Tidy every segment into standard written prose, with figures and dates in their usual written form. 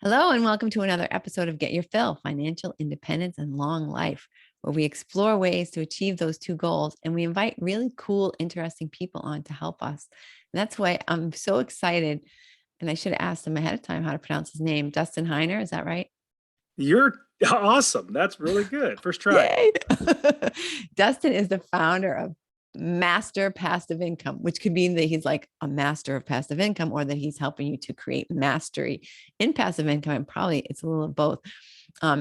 Hello, and welcome to another episode of Get Your Fill Financial Independence and Long Life, where we explore ways to achieve those two goals and we invite really cool, interesting people on to help us. And that's why I'm so excited. And I should have asked him ahead of time how to pronounce his name. Dustin Heiner, is that right? You're awesome. That's really good. First try. Yay. Dustin is the founder of Master Passive Income, which could mean that he's like a master of passive income or that he's helping you to create mastery in passive income. And probably it's a little of both.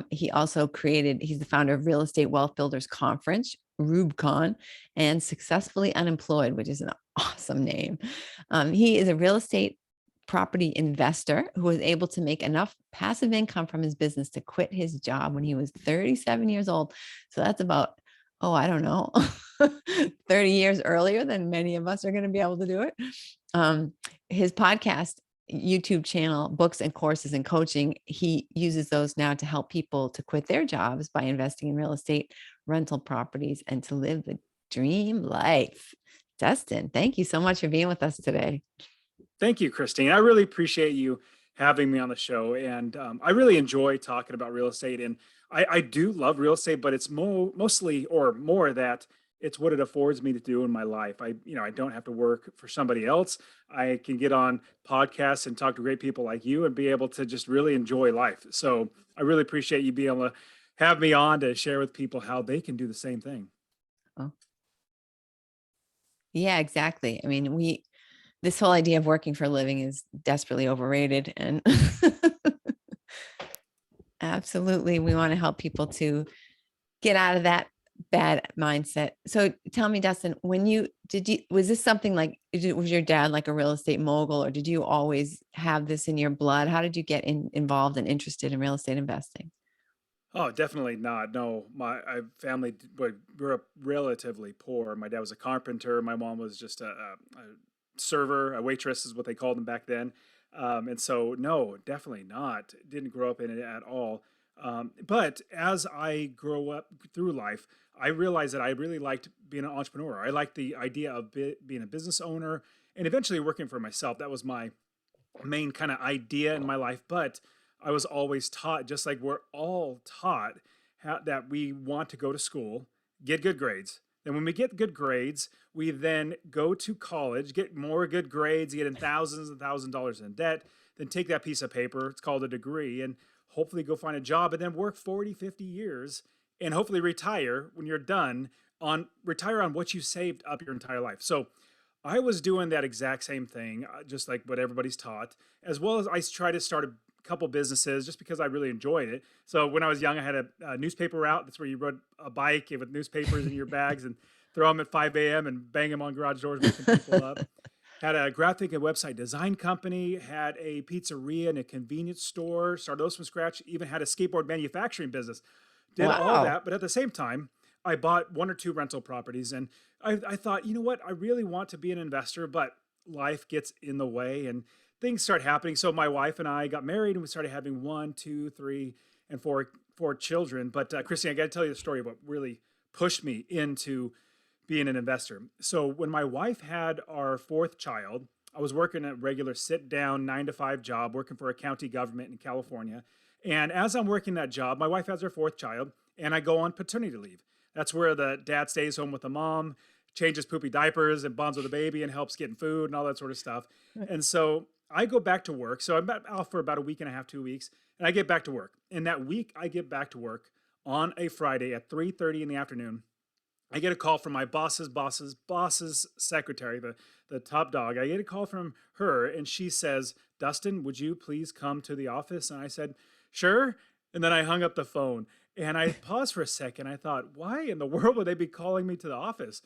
He's the founder of Real Estate Wealth Builders Conference, RubeCon, and Successfully Unemployed, which is an awesome name. He is a real estate property investor who was able to make enough passive income from his business to quit his job when he was 37 years old. So that's about, I don't know, 30 years earlier than many of us are going to be able to do it. His podcast, YouTube channel, books and courses and coaching, he uses those now to help people to quit their jobs by investing in real estate, rental properties, and to live the dream life. Dustin, thank you so much for being with us today. Thank you, Christine. I really appreciate you having me on the show. And I really enjoy talking about real estate. And I do love real estate, but it's mostly or more that it's what it affords me to do in my life. I don't have to work for somebody else. I can get on podcasts and talk to great people like you and be able to just really enjoy life. So I really appreciate you being able to have me on to share with people how they can do the same thing. Oh, yeah, exactly. I mean, this whole idea of working for a living is desperately overrated. And absolutely, we want to help people to get out of that bad mindset. So tell me, Dustin, was this something like, was your dad like a real estate mogul, or did you always have this in your blood? How did you get involved and interested in real estate investing? Oh, definitely not. No, my family grew up relatively poor. My dad was a carpenter. My mom was just a server, a waitress is what they called them back then. And so, no, definitely not. Didn't grow up in it at all. But as I grow up through life, I realized that I really liked being an entrepreneur. I liked the idea of being a business owner and eventually working for myself. That was my main kind of idea in my life. But I was always taught, just like we're all taught, that we want to go to school, get good grades. Then, when we get good grades, we then go to college, get more good grades, get in thousands and thousands of dollars in debt, then take that piece of paper, it's called a degree, and hopefully go find a job and then work 40, 50 years and hopefully retire when you're done retire on what you saved up your entire life. So I was doing that exact same thing, just like what everybody's taught, as well as I tried to start a couple businesses just because I really enjoyed it. So when I was young, I had a newspaper route. That's where you rode a bike with newspapers in your bags and throw them at 5 a.m. and bang them on garage doors, waking people up. Had a graphic and website design company, had a pizzeria and a convenience store, started those from scratch, even had a skateboard manufacturing business. Did all Wow. that, but at the same time, I bought one or two rental properties. And I thought, you know what? I really want to be an investor, but life gets in the way and things start happening. So my wife and I got married and we started having one, two, three, and four children. But Christine, I got to tell you the story of what really pushed me into being an investor. So when my wife had our fourth child, I was working a regular sit down 9 to 5 job, working for a county government in California. And as I'm working that job, my wife has her fourth child, and I go on paternity leave. That's where the dad stays home with the mom, changes poopy diapers, and bonds with the baby, and helps getting food and all that sort of stuff. And so I go back to work. So I'm out for about a week and a half, 2 weeks, and I get back to work. And that week, I get back to work on a Friday at 3:30 in the afternoon. I get a call from my boss's secretary, the top dog. I get a call from her, and she says, "Dustin, would you please come to the office?" And I said, "Sure." And then I hung up the phone. And I paused for a second. I thought, why in the world would they be calling me to the office?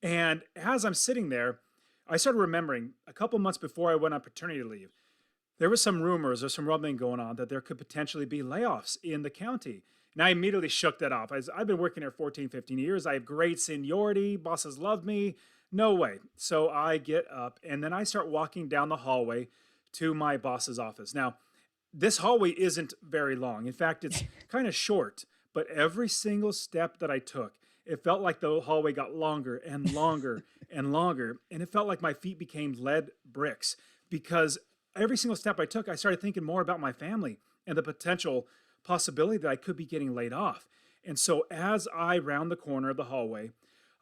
And as I'm sitting there, I started remembering a couple months before I went on paternity leave, there was some rumors or some rumbling going on that there could potentially be layoffs in the county. And I immediately shook that off. I've been working there 14, 15 years. I have great seniority. Bosses love me. No way. So I get up and then I start walking down the hallway to my boss's office. Now, this hallway isn't very long. In fact, it's kind of short, but every single step that I took, it felt like the hallway got longer and longer and longer. And it felt like my feet became lead bricks because every single step I took, I started thinking more about my family and the potential possibility that I could be getting laid off. And so as I round the corner of the hallway,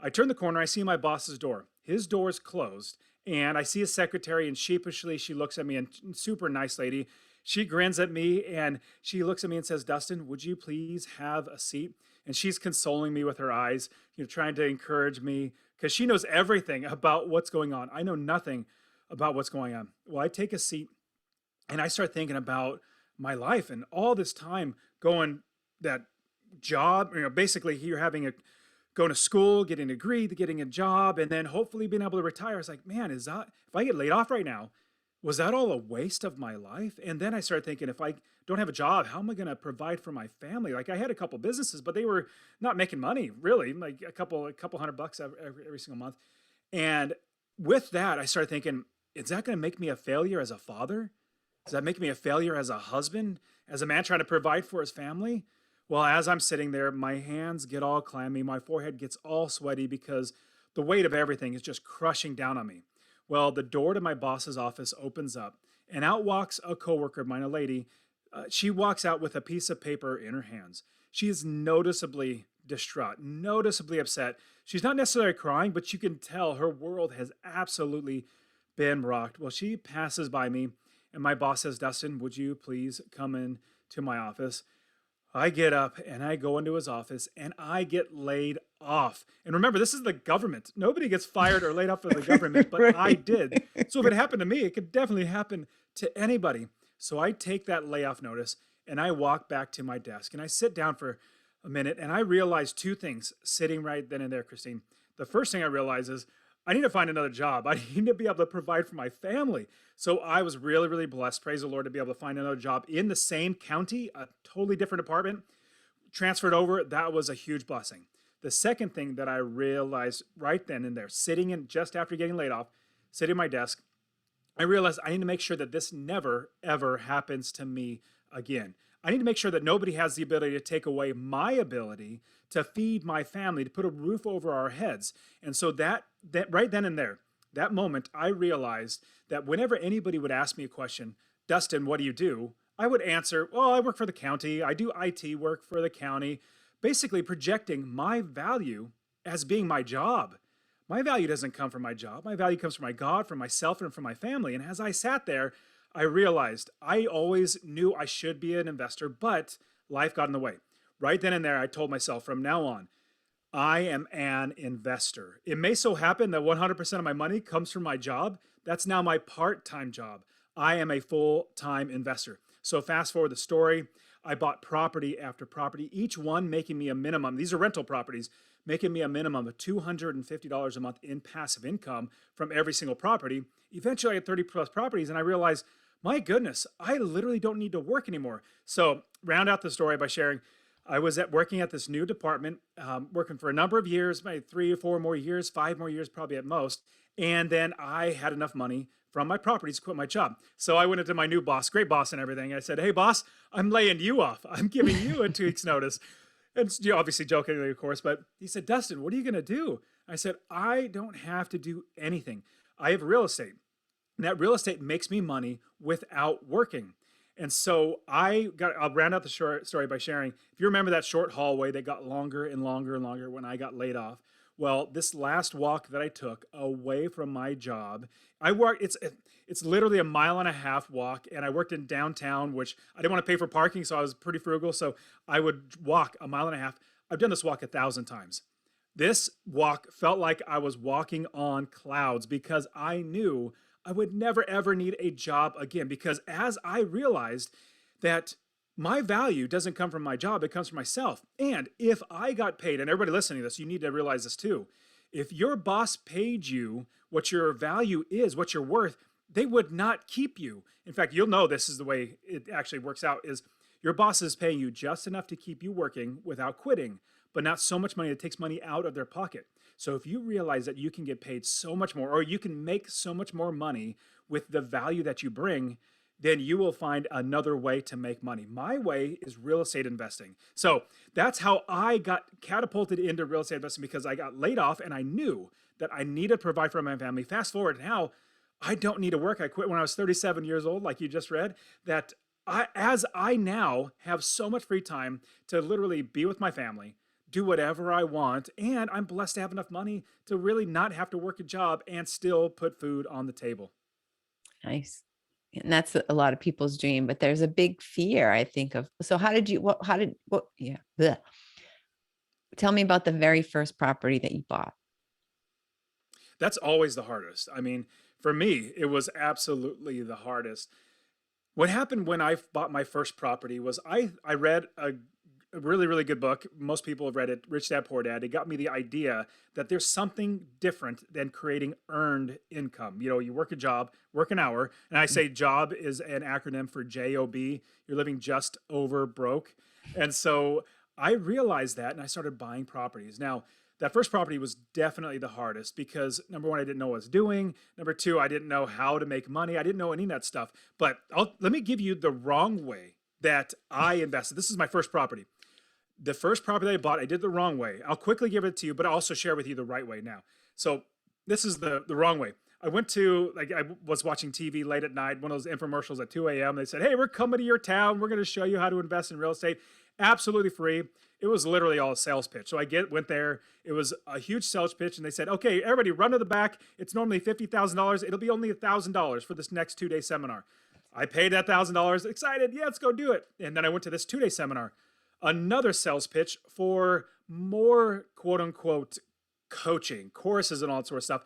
I turn the corner, I see my boss's door. His door is closed, and I see his secretary, and sheepishly she looks at me, and super nice lady. She grins at me and she looks at me and says, Dustin, would you please have a seat? And she's consoling me with her eyes, trying to encourage me because she knows everything about what's going on. I know nothing about what's going on. Well, I take a seat and I start thinking about my life and all this time going that job, basically you're having a going to school, getting a degree, getting a job, and then hopefully being able to retire. I was like, man, is that if I get laid off right now, was that all a waste of my life? And then I started thinking, if I don't have a job, how am I going to provide for my family? Like I had a couple businesses, but they were not making money really, like a couple $100 every single month. And with that, I started thinking, is that going to make me a failure as a father? Does that make me a failure as a husband, as a man trying to provide for his family? Well, as I'm sitting there, my hands get all clammy, my forehead gets all sweaty because the weight of everything is just crushing down on me. Well, the door to my boss's office opens up, and out walks a coworker of mine, a lady. She walks out with a piece of paper in her hands. She is noticeably distraught, noticeably upset. She's not necessarily crying, but you can tell her world has absolutely been rocked. Well, she passes by me, and my boss says, Dustin, would you please come in to my office? I get up and I go into his office and I get laid off. And remember, this is the government. Nobody gets fired or laid off from the government, but I Right. did. So if it happened to me, it could definitely happen to anybody. So I take that layoff notice and I walk back to my desk and I sit down for a minute and I realize two things sitting right then and there, Christine. The first thing I realize is I need to find another job. I need to be able to provide for my family. So I was really, really blessed, praise the Lord, to be able to find another job in the same county, a totally different department, transferred over. That was a huge blessing. The second thing that I realized right then and there, sitting in just after getting laid off, sitting at my desk, I realized I need to make sure that this never, ever happens to me again. I need to make sure that nobody has the ability to take away my ability to feed my family, to put a roof over our heads. And so that right then and there, that moment, I realized that whenever anybody would ask me a question, Dustin, what do you do? I would answer, well, I work for the county. I do IT work for the county, basically projecting my value as being my job. My value doesn't come from my job. My value comes from my God, from myself, and from my family. And as I sat there, I realized I always knew I should be an investor, but life got in the way. Right then and there, I told myself from now on, I am an investor. It may so happen that 100% of my money comes from my job. That's now my part time job. I am a full time investor. So, fast forward the story. I bought property after property, each one making me a minimum. These are rental properties, making me a minimum of $250 a month in passive income from every single property. Eventually, I had 30 plus properties, and I realized, my goodness, I literally don't need to work anymore. So, round out the story by sharing I was working at this new department, working for a number of years, maybe 3 or 4 more years, 5 more years, probably at most. And then I had enough money from my properties to quit my job. So I went into my new boss, great boss and everything. I said, hey, boss, I'm laying you off. I'm giving you a 2 weeks notice. And obviously jokingly, of course, but he said, Dustin, what are you going to do? I said, I don't have to do anything. I have real estate. And that real estate makes me money without working. And so I'll round out the short story by sharing. If you remember that short hallway that got longer and longer and longer when I got laid off, well, this last walk that I took away from my job, it's literally a mile and a half walk, and I worked in downtown, which I didn't want to pay for parking, so I was pretty frugal. So I would walk a mile and a half. I've done this walk 1,000 times. This walk felt like I was walking on clouds because I knew I would never ever need a job again. Because as I realized that my value doesn't come from my job, it comes from myself. And if I got paid, and everybody listening to this, you need to realize this too. If your boss paid you what your value is, what you're worth, they would not keep you. In fact, you'll know this is the way it actually works out is your boss is paying you just enough to keep you working without quitting, but not so much money that takes money out of their pocket. So if you realize that you can get paid so much more, or you can make so much more money with the value that you bring, then you will find another way to make money. My way is real estate investing. So that's how I got catapulted into real estate investing because I got laid off and I knew that I needed to provide for my family. Fast forward now, I don't need to work. I quit when I was 37 years old, like you just read, that as I now have so much free time to literally be with my family, do whatever I want, and I'm blessed to have enough money to really not have to work a job and still put food on the table. Nice. And that's a lot of people's dream, but there's a big fear, I think, of so how did what yeah. Bleh. Tell me about the very first property that you bought. That's always the hardest. I mean, for me, it was absolutely the hardest. What happened when I bought my first property was I read a really really good book. Most people have read it, Rich Dad Poor Dad. It got me the idea that there's something different than creating earned income. You know, you work a job, work an hour, and I say job is an acronym for JOB. You're living just over broke, and so I realized that, and I started buying properties. Now, that first property was definitely the hardest because number one, I didn't know what I was doing. Number two, I didn't know how to make money. I didn't know any of that stuff. But let me give you the wrong way that I invested. This is my first property. The first property that I bought, I did the wrong way. I'll quickly give it to you, but I'll also share with you the right way now. So this is the wrong way. I went to like I was watching TV late at night, one of those infomercials at 2 a.m. They said, "Hey, we're coming to your town. We're going to show you how to invest in real estate, absolutely free." It was literally all a sales pitch. So went there. It was a huge sales pitch, and they said, "Okay, everybody, run to the back. It's normally $50,000. It'll be only $1,000 for this next 2 day seminar." I paid that $1,000. Excited, yeah, let's go do it. And then I went to this 2 day seminar, another sales pitch for more quote unquote coaching courses and all that sort of stuff.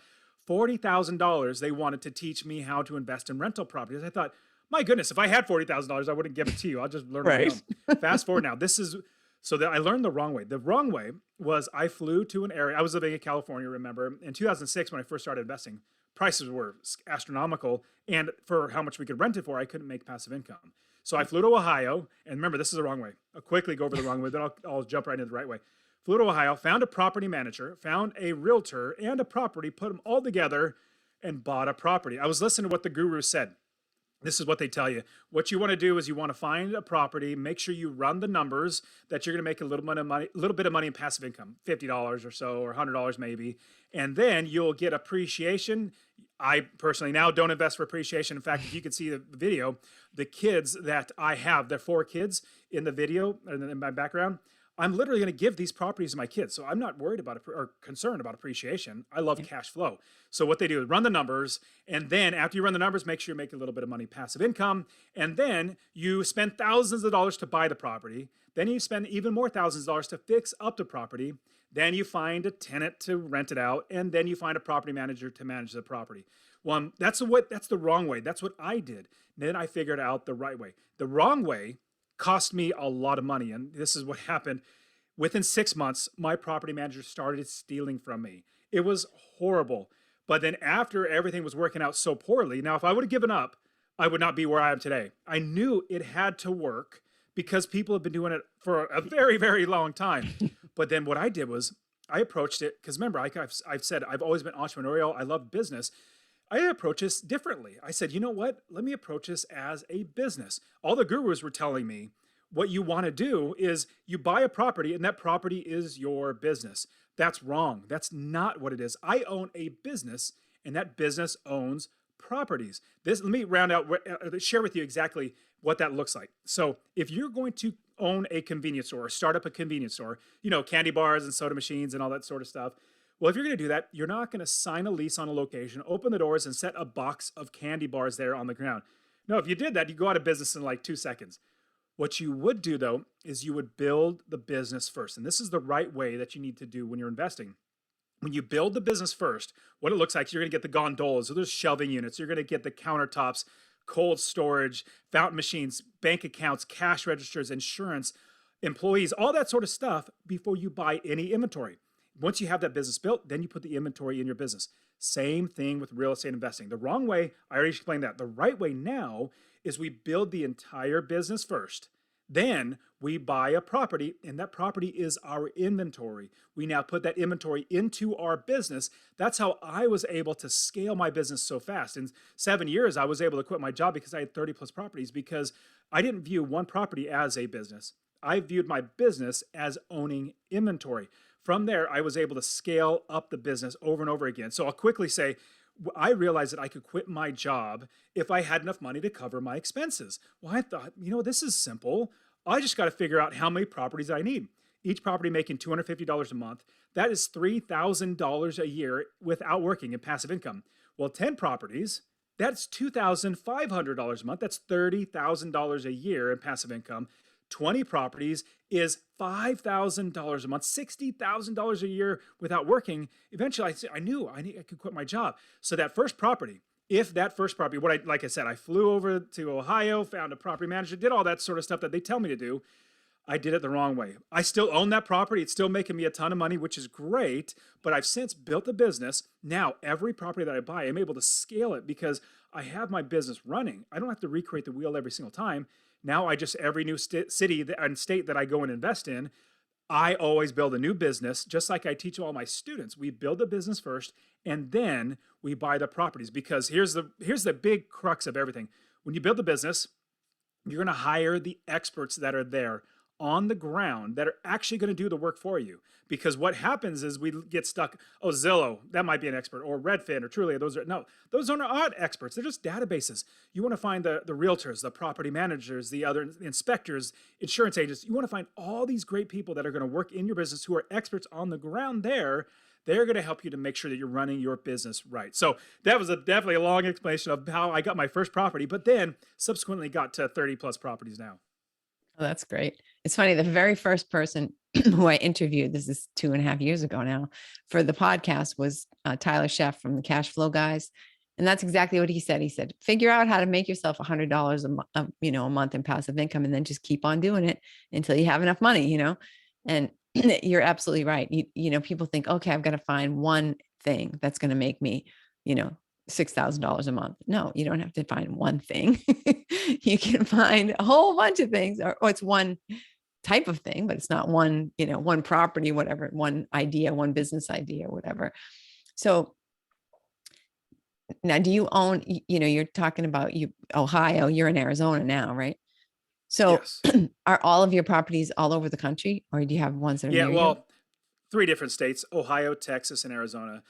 $40,000 they wanted to teach me how to invest in rental properties. I thought, my goodness, if I had $40,000, I wouldn't give it to you. I'll just learn on my Right. own. Fast forward now. This is so that I learned the wrong way. The wrong way was I flew to an area. I was living in California, remember, in 2006 when I first started investing. Prices were astronomical, and for how much we could rent it for, I couldn't make passive income. So I flew to Ohio, and remember, this is the wrong way. I'll quickly go over the wrong way, then I'll jump right into the right way. Flew to Ohio, found a property manager, found a realtor and a property, put them all together, and bought a property. I was listening to what the guru said. This is what they tell you. What you want to do is you want to find a property, make sure you run the numbers that you're going to make a little bit of money in passive income, $50 or so, or $100 maybe, and then you'll get appreciation. I personally now don't invest for appreciation. In fact, if you can see the video, the kids that I have, there are 4 kids in the video in my background. I'm literally going to give these properties to my kids. So I'm not worried about or concerned about appreciation. I love Yeah. cash flow. So what they do is run the numbers. And then after you run the numbers, make sure you make a little bit of money, passive income. And then you spend thousands of dollars to buy the property. Then you spend even more thousands of dollars to fix up the property. Then you find a tenant to rent it out. And then you find a property manager to manage the property. Well, that's the wrong way. That's what I did. Then I figured out the right way. The wrong way cost me a lot of money. And this is what happened. Within 6 months, my property manager started stealing from me. It was horrible. But then after everything was working out so poorly, now if I would have given up, I would not be where I am today. I knew it had to work because people have been doing it for a very, very long time. But then what I did was I approached it because remember, I've said I've always been entrepreneurial. I love business. I approach this differently. I said, you know what? Let me approach this as a business. All the gurus were telling me what you want to do is you buy a property and that property is your business. That's wrong. That's not what it is. I own a business and that business owns properties. Let me round out, share with you exactly what that looks like. So if you're going to own a convenience store or start up a convenience store, you know, candy bars and soda machines and all that sort of stuff. Well, if you're going to do that, you're not going to sign a lease on a location, open the doors, and set a box of candy bars there on the ground. No, if you did that, you go out of business in like 2 seconds. What you would do, though, is you would build the business first. And this is the right way that you need to do when you're investing. When you build the business first, what it looks like, you're going to get the gondolas, so there's shelving units, you're going to get the countertops, cold storage, fountain machines, bank accounts, cash registers, insurance, employees, all that sort of stuff before you buy any inventory. Once you have that business built, then you put the inventory in your business. Same thing with real estate investing. The wrong way, I already explained that. The right way now is we build the entire business first. Then we buy a property, and that property is our inventory. We now put that inventory into our business. That's how I was able to scale my business so fast. In 7 years, I was able to quit my job because I had 30 plus properties because I didn't view one property as a business. I viewed my business as owning inventory. From there, I was able to scale up the business over and over again. So I'll quickly say, I realized that I could quit my job if I had enough money to cover my expenses. Well, I thought, this is simple. I just got to figure out how many properties I need. Each property making $250 a month. That is $3,000 a year without working in passive income. Well, 10 properties, that's $2,500 a month. That's $30,000 a year in passive income. 20 properties is $5,000 a month, $60,000 a year without working. Eventually, I knew I could quit my job. So that first property, if that first property, like I said, I flew over to Ohio, found a property manager, did all that sort of stuff that they tell me to do. I did it the wrong way. I still own that property. It's still making me a ton of money, which is great. But I've since built a business. Now, every property that I buy, I'm able to scale it because I have my business running. I don't have to recreate the wheel every single time. Now, every new city and state that I go and invest in, I always build a new business, just like I teach all my students. We build the business first, and then we buy the properties. Because here's the big crux of everything. When you build the business, you're going to hire the experts that are there on the ground that are actually going to do the work for you. Because what happens is we get stuck, oh, Zillow, that might be an expert, or Redfin, or Trulia, those are not experts. They're just databases. You want to find the realtors, the property managers, the other inspectors, insurance agents. You want to find all these great people that are going to work in your business who are experts on the ground there. They're going to help you to make sure that you're running your business right. So that was definitely a long explanation of how I got my first property, but then subsequently got to 30 plus properties now. Oh, that's great. It's funny. The very first person who I interviewed, this is 2.5 years ago now, for the podcast was Tyler Sheff from the Cash Flow Guys. And that's exactly what he said. He said, figure out how to make yourself $100 a month in passive income, and then just keep on doing it until you have enough money. And you're absolutely right. People think, okay, I've got to find one thing that's going to make me, you know, $6,000 a month. No, you don't have to find one thing. You can find a whole bunch of things, or it's one type of thing, but it's not one property, whatever, one idea, one business idea, whatever. So now, do you own, you're talking about Ohio, you're in Arizona now, right? So Yes. are all of your properties all over the country, or do you have ones that are Yeah, near you? well, three different states: Ohio, Texas, and Arizona.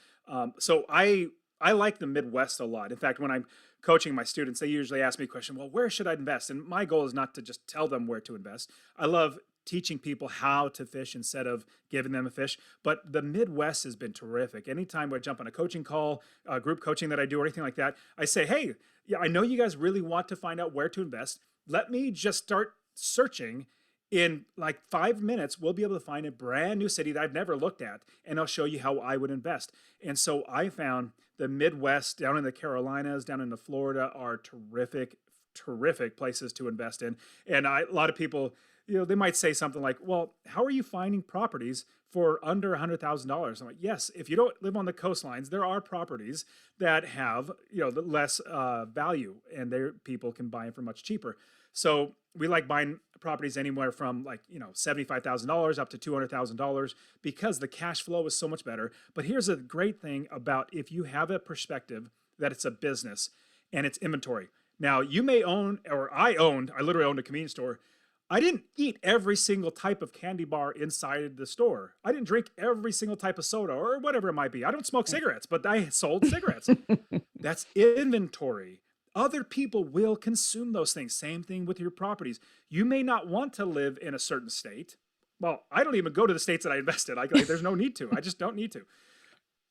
So I like the Midwest a lot. In fact, when I'm coaching my students, they usually ask me a question, well, where should I invest? And my goal is not to just tell them where to invest. I love teaching people how to fish instead of giving them a fish. But the Midwest has been terrific. Anytime I jump on a coaching call, group coaching that I do, or anything like that, I say, hey, yeah, I know you guys really want to find out where to invest. Let me just start searching. In like 5 minutes, we'll be able to find a brand new city that I've never looked at, and I'll show you how I would invest. And so I found the Midwest, down in the Carolinas, down into Florida, are terrific, terrific places to invest in. And a lot of people, they might say something like, well, how are you finding properties for under $100,000? I'm like, yes, if you don't live on the coastlines, there are properties that have, the less value, and people can buy them for much cheaper. So we like buying properties anywhere from $75,000 up to $200,000 because the cash flow is so much better. But here's a great thing about if you have a perspective that it's a business and it's inventory. Now you may own, or I literally owned a convenience store. I didn't eat every single type of candy bar inside the store. I didn't drink every single type of soda or whatever it might be. I don't smoke cigarettes, but I sold cigarettes. That's inventory. Other people will consume those things. Same thing with your properties. You may not want to live in a certain state. Well, I don't even go to the states that I invest in. There's no need to. I just don't need to.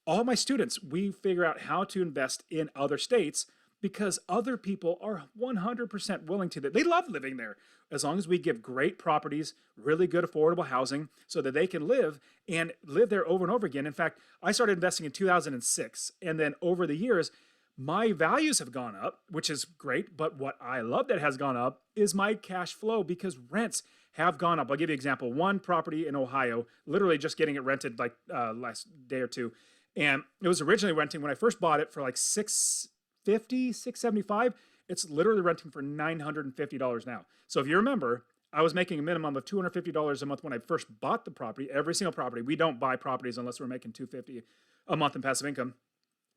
All my students, we figure out how to invest in other states because other people are 100% willing to. They love living there as long as we give great properties, really good affordable housing so that they can live there over and over again. In fact, I started investing in 2006, and then over the years, my values have gone up, which is great. But what I love that has gone up is my cash flow because rents have gone up. I'll give you an example. One property in Ohio, literally just getting it rented like last day or two. And it was originally renting when I first bought it for like $650, $675. It's literally renting for $950 now. So if you remember, I was making a minimum of $250 a month when I first bought the property, every single property. We don't buy properties unless we're making $250 a month in passive income.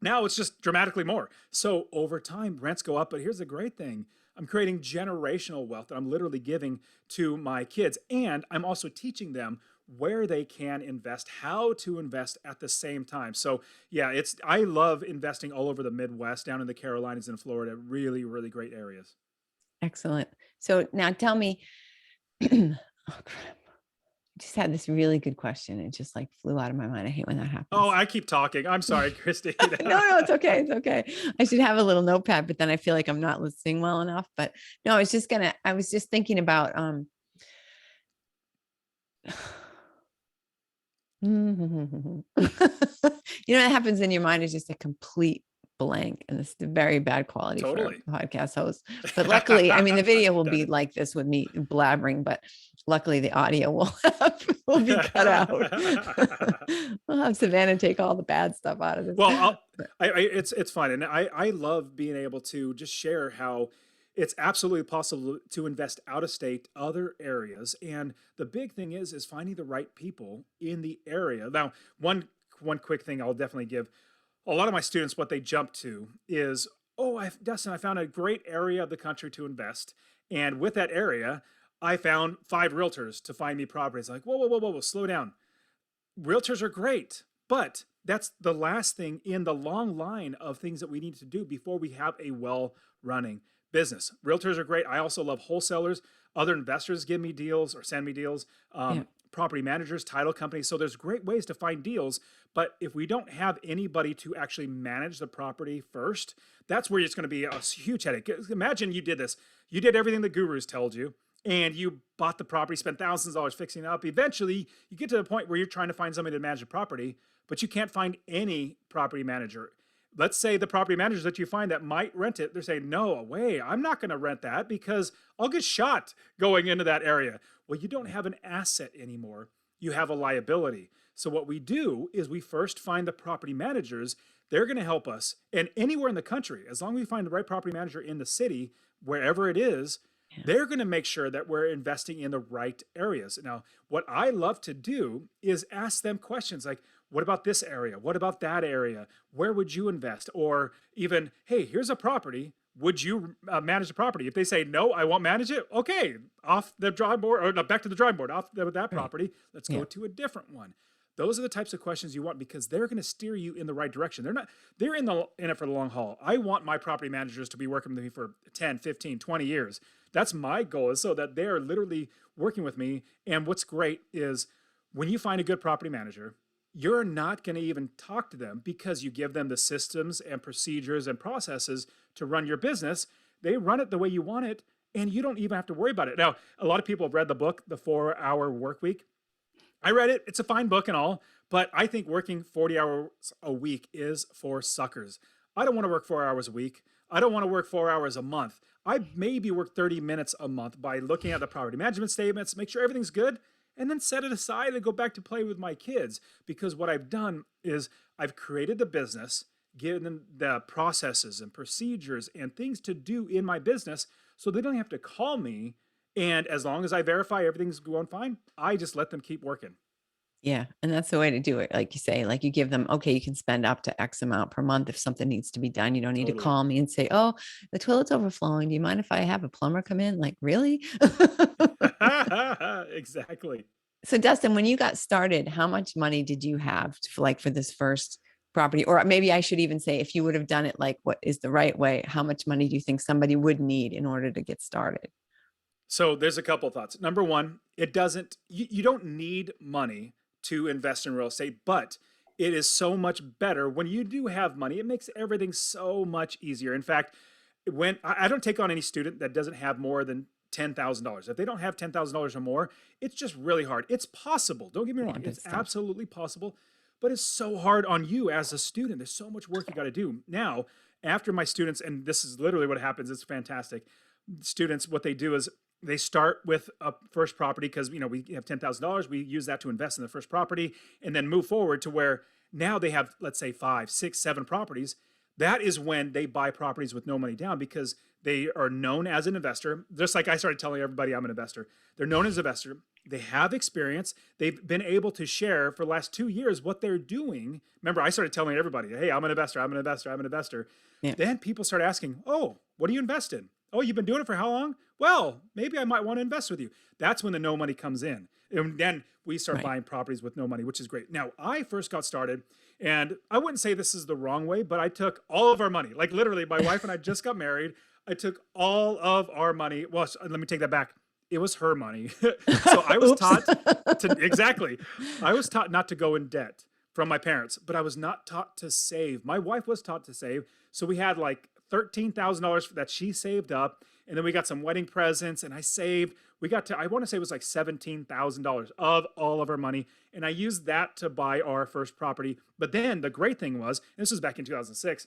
Now it's just dramatically more. So over time, rents go up. But here's the great thing. I'm creating generational wealth that I'm literally giving to my kids. And I'm also teaching them where they can invest, how to invest at the same time. So yeah, I love investing all over the Midwest, down in the Carolinas and Florida. Really, really great areas. Excellent. So now tell me, oh crap. I just had this really good question. It just like flew out of my mind. I hate when that Oh, happens. I keep talking. I'm sorry, Christine. No, it's okay. It's okay. I should have a little notepad, but then I feel like I'm not listening well enough. But no, I was just thinking about you know, what happens in your mind is just a complete blank. And it's a very bad quality for Totally. a podcast host. But luckily, I mean, the video will Done be it. like this with me blabbering, but luckily the audio will be cut out. We'll have Savannah take all the bad stuff out of this. Well, But it's fun, and I love being able to just share how it's absolutely possible to invest out of state, other areas, and the big thing is finding the right people in the area. Now, one quick thing I'll definitely give a lot of my students what they jump to is, oh, Dustin, I found a great area of the country to invest, and with that area, I found 5 realtors to find me properties. Like, whoa, whoa, whoa, whoa, whoa, slow down. Realtors are great, but that's the last thing in the long line of things that we need to do before we have a well running business. Realtors are great. I also love wholesalers. Other investors give me deals or send me deals. yeah, Property managers, title companies. So there's great ways to find deals. But if we don't have anybody to actually manage the property first, that's where it's going to be a huge headache. Imagine you did this. You did everything the gurus told you, and you bought the property, spent thousands of dollars fixing it up. Eventually, you get to the point where you're trying to find somebody to manage the property, but you can't find any property manager. Let's say the property managers that you find that might rent it, they're saying, no way, I'm not going to rent that because I'll get shot going into that area. Well, you don't have an asset anymore. You have a liability. So what we do is we first find the property managers. They're going to help us. And anywhere in the country, as long as we find the right property manager in the city, wherever it is, yeah, they're going to make sure that we're investing in the right areas. Now, what I love to do is ask them questions like, what about this area? What about that area? Where would you invest? Or even, hey, here's a property. Would you manage the property? If they say, no, I won't manage it, okay, off the drawing board, or no, back to the drawing board, off that right. property. Let's Yeah, go to a different one. Those are the types of questions you want because they're going to steer you in the right direction. They're in it for the long haul. I want my property managers to be working with me for 10, 15, 20 years. That's my goal, is so that they're literally working with me. And what's great is when you find a good property manager, you're not going to even talk to them because you give them the systems and procedures and processes to run your business. They run it the way you want it, and you don't even have to worry about it. Now, a lot of people have read the book, The 4 Hour Work Week. I read it. It's a fine book and all, but I think working 40 hours a week is for suckers. I don't want to work 4 hours a week. I don't want to work 4 hours a month. I maybe work 30 minutes a month by looking at the property management statements, make sure everything's good, and then set it aside and go back to play with my kids. Because what I've done is I've created the business, given them the processes and procedures and things to do in my business so they don't have to call me. And as long as I verify everything's going fine, I just let them keep working. yeah. And that's the way to do it. Like you say, like you give them, okay, you can spend up to X amount per month if something needs to be done. You don't need to Totally. call me and say, oh, the toilet's overflowing. Do you mind if I have a plumber come in? Like, really? Exactly. So Dustin, when you got started, how much money did you have for this first property? Or maybe I should even say, if you would have done it like what is the right way, how much money do you think somebody would need in order to get started? So there's a couple thoughts. Number one, you don't need money to invest in real estate, but it is so much better when you do have money. It makes everything so much easier. In fact, when I don't take on any student that doesn't have more than $10,000. If they don't have $10,000 or more, it's just really hard. It's possible. Don't get me Yeah, wrong. but It's stuff. absolutely possible, but it's so hard on you as a student. There's so much work you got to do. Now, after my students, and this is literally what happens, it's fantastic. Students, what they do is they start with a first property because we have $10,000. We use that to invest in the first property and then move forward to where now they have, let's say, 5, 6, 7 properties. That is when they buy properties with no money down because they are known as an investor. Just like I started telling everybody I'm an investor. They're known as an investor. They have experience. They've been able to share for the last 2 years what they're doing. Remember, I started telling everybody, hey, I'm an investor, I'm an investor, I'm an investor. Yeah. Then people start asking, oh, what do you invest in? Oh, you've been doing it for how long? Well, maybe I might want to invest with you. That's when the no money comes in. And then we start Right. buying properties with no money, which is great. Now, I first got started, and I wouldn't say this is the wrong way, but I took all of our money. Like literally, my wife and I just got married. I took all of our money. Well, let me take that back. It was her money. So I was Oops. taught to, exactly. I was taught not to go in debt from my parents, but I was not taught to save. My wife was taught to save. So we had like $13,000 that she saved up. And then we got some wedding presents and I saved. We got to, I want to say it was like $17,000 of all of our money. And I used that to buy our first property. But then the great thing was, and this was back in 2006,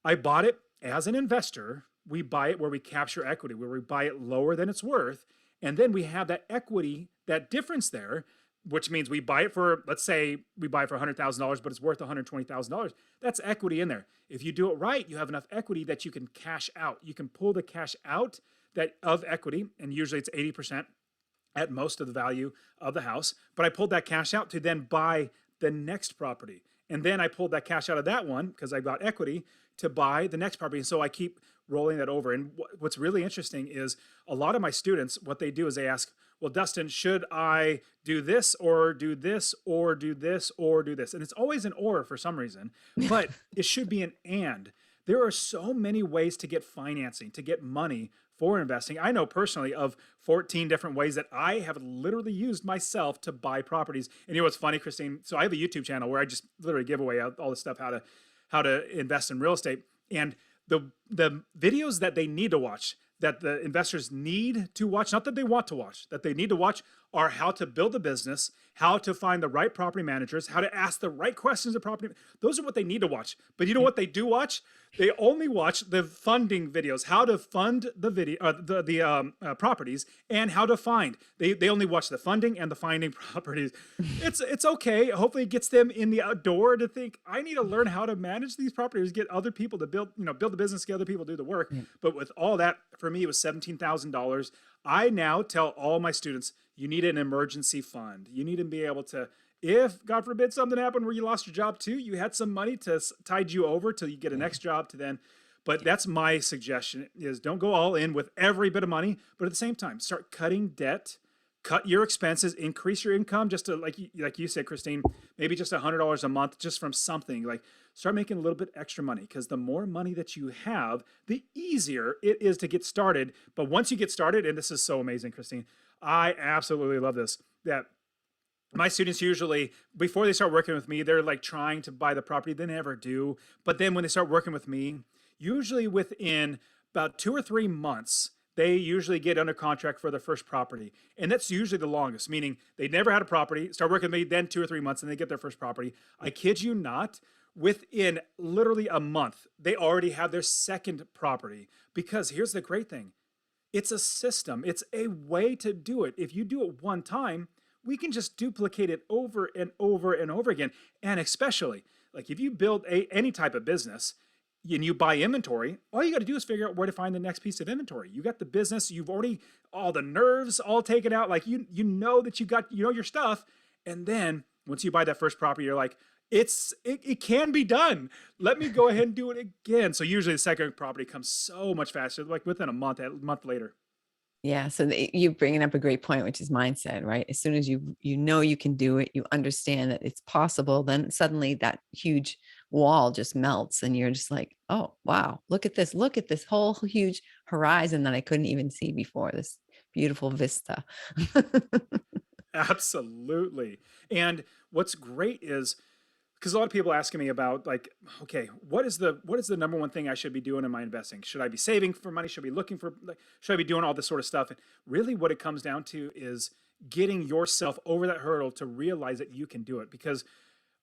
I bought it as an investor. We buy it where we capture equity, where we buy it lower than it's worth. And then we have that equity, that difference there, which means we buy it for, let's say we buy it for $100,000, but it's worth $120,000. That's equity in there. If you do it right, you have enough equity that you can cash out. You can pull the cash out that of equity, and usually it's 80% at most of the value of the house. But I pulled that cash out to then buy the next property. And then I pulled that cash out of that one because I got equity to buy the next property. And so I keep rolling that over. And what's really interesting is a lot of my students, what they do is they ask, well, Dustin, should I do this or do this or do this or do this? And it's always an or for some reason, but it should be an and. There are so many ways to get financing, to get money for investing. I know personally of 14 different ways that I have literally used myself to buy properties. And you know what's funny, Christine? So I have a YouTube channel where I just literally give away all this stuff, how to invest in real estate. And the videos that they need to watch, that the investors need to watch, not that they want to watch, that they need to watch, are how to build a business, how to find the right property managers, how to ask the right questions of property. Those are what they need to watch. But you know what they do watch? They only watch the funding videos, how to fund the video, properties, and how to find. They only watch the funding and the finding properties. It's okay. Hopefully, it gets them in the door to think, I need to learn how to manage these properties, get other people to build the business, get other people to do the work. Yeah. But with all that, for me, it was $17,000. I now tell all my students, you need an emergency fund. You need to be able to, if God forbid something happened where you lost your job too, you had some money to tide you over till you get a next job to then. But that's my suggestion: is don't go all in with every bit of money, but at the same time, start cutting debt, cut your expenses, increase your income just to, like you said, Christine, maybe just $100 a month just from something. Like start making a little bit extra money, because the more money that you have, the easier it is to get started. But once you get started, and this is so amazing, Christine, I absolutely love this, that my students usually, before they start working with me, they're like trying to buy the property. They never do. But then when they start working with me, usually within about 2 or 3 months, they usually get under contract for their first property. And that's usually the longest, meaning they never had a property, start working with me, then 2 or 3 months, and they get their first property. I kid you not, within literally a month, they already have their second property. Because here's the great thing: it's a system, it's a way to do it. If you do it one time, we can just duplicate it over and over and over again. And especially, like if you build any type of business and you buy inventory, all you got to do is figure out where to find the next piece of inventory. You got the business, you've already all the nerves all taken out. Like you know that you know your stuff. And then once you buy that first property, you're like, it can be done. Let me go ahead and do it again. So usually the second property comes so much faster, like within a month later. Yeah, so you're bringing up a great point, which is mindset, right? As soon as you know you can do it, you understand that it's possible, then suddenly that huge wall just melts, and you're just like, oh wow, look at this whole huge horizon that I couldn't even see before. This beautiful vista. Absolutely. And what's great is, because a lot of people asking me about, like, okay, what is the number one thing I should be doing in my investing? Should I be saving for money? Should I be looking for, like, should I be doing all this sort of stuff? And really what it comes down to is getting yourself over that hurdle to realize that you can do it. Because